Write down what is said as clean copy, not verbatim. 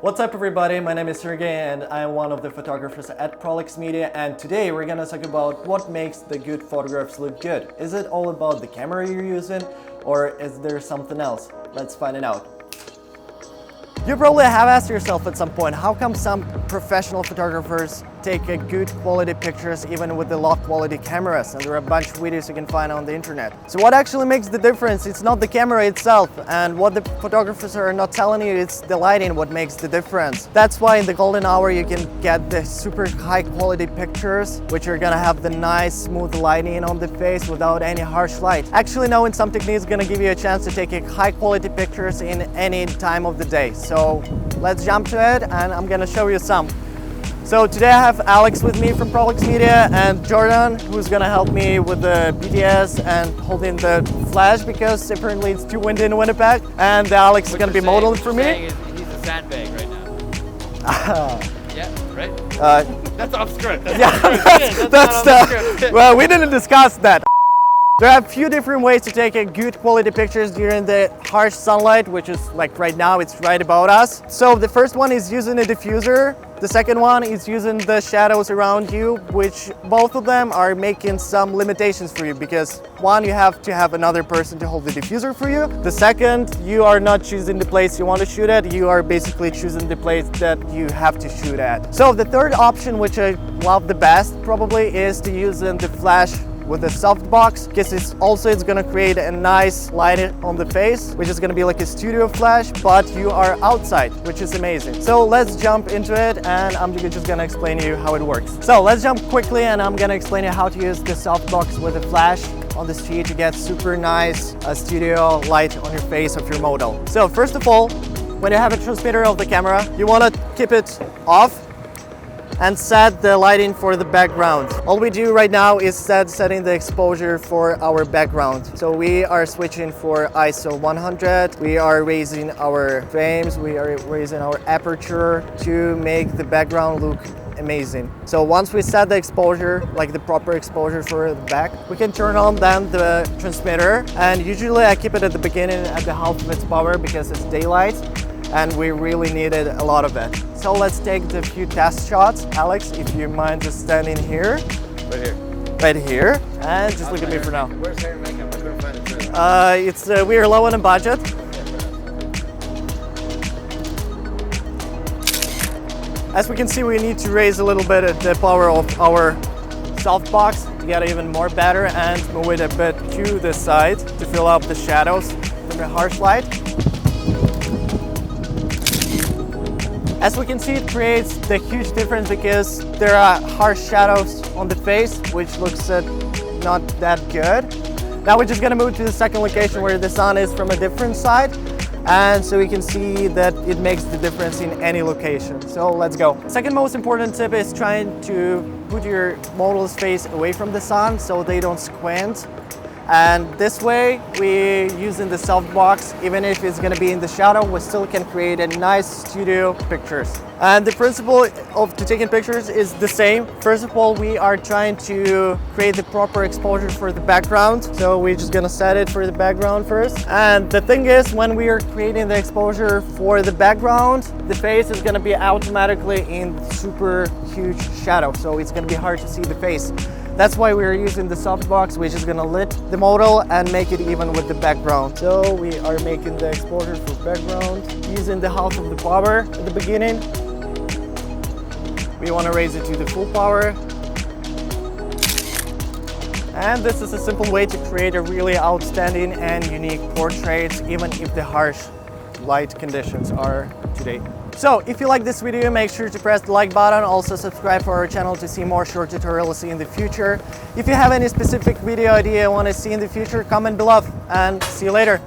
What's up everybody, my name is Serhiy and I'm one of the photographers at Prolix Media, and today we're gonna talk about what makes the good photographs look good. Is it all about the camera you're using or is there something else? Let's find it out. You probably have asked yourself at some point, how come some professional photographers take a good quality pictures even with the low quality cameras, and there are a bunch of videos you can find on the internet. So what actually makes the difference? It's not the camera itself, and what the photographers are not telling you, it's the lighting what makes the difference. That's why in the golden hour you can get the super high quality pictures which are gonna have the nice smooth lighting on the face without any harsh light. Actually knowing some techniques is gonna give you a chance to take a high quality pictures in any time of the day. So let's jump to it and I'm gonna show you some. So today I have Alex with me from Prolix Media and Jordan, who's gonna help me with the BTS and holding the flash because apparently it's too windy in Winnipeg, and Alex is gonna be modeling for me. He's a sandbag right now. Yeah, right? That's off script. Well, we didn't discuss that. There are a few different ways to take a good quality pictures during the harsh sunlight, which is like right now, it's right about us. So the first one is using a diffuser. The second one is using the shadows around you, which both of them are making some limitations for you because one, you have to have another person to hold the diffuser for you. The second, you are not choosing the place you want to shoot at, you are basically choosing the place that you have to shoot at. So the third option, which I love the best probably, is to use the flash with a softbox, because it's gonna create a nice light on the face, which is gonna be like a studio flash, but you are outside, which is amazing. So let's jump into it and I'm just gonna explain to you how it works. So let's jump quickly and I'm gonna explain you how to use the softbox with a flash on the street to get super nice studio light on your face of your model. So first of all, when you have a transmitter of the camera, you wanna keep it off and set the lighting for the background. All we do right now is setting the exposure for our background. So we are switching for ISO 100. We are raising our frames. We are raising our aperture to make the background look amazing. So once we set the exposure, like the proper exposure for the back, we can turn on then the transmitter. And usually I keep it at the beginning at the half of its power because it's daylight and we really needed a lot of it. So let's take the few test shots. Alex, if you mind just standing here. Right here. Right here. And just look at me for now. Where's hair and makeup? I couldn't find it too. We are low on a budget. As we can see, we need to raise a little bit of the power of our softbox to get even more better and move it a bit to the side to fill up the shadows from the harsh light. As we can see, it creates the huge difference because there are harsh shadows on the face, which looks not that good. Now we're just gonna move to the second location where the sun is from a different side. And so we can see that it makes the difference in any location. So let's go. Second most important tip is trying to put your model's face away from the sun so they don't squint. And this way, we using the softbox, even if it's gonna be in the shadow, we still can create a nice studio pictures. And the principle of taking pictures is the same. First of all, we are trying to create the proper exposure for the background. So we're just gonna set it for the background first. And the thing is, when we are creating the exposure for the background, the face is gonna be automatically in super huge shadow. So it's gonna be hard to see the face. That's why we're using the softbox, which is gonna lit the model and make it even with the background. So we are making the exposure for background, using the half of the power at the beginning. We wanna raise it to the full power. And this is a simple way to create a really outstanding and unique portrait, even if the harsh light conditions are today. So if you like this video, make sure to press the like button. Also subscribe for our channel to see more short tutorials in the future. If you have any specific video idea you want to see in the future, comment below and see you later.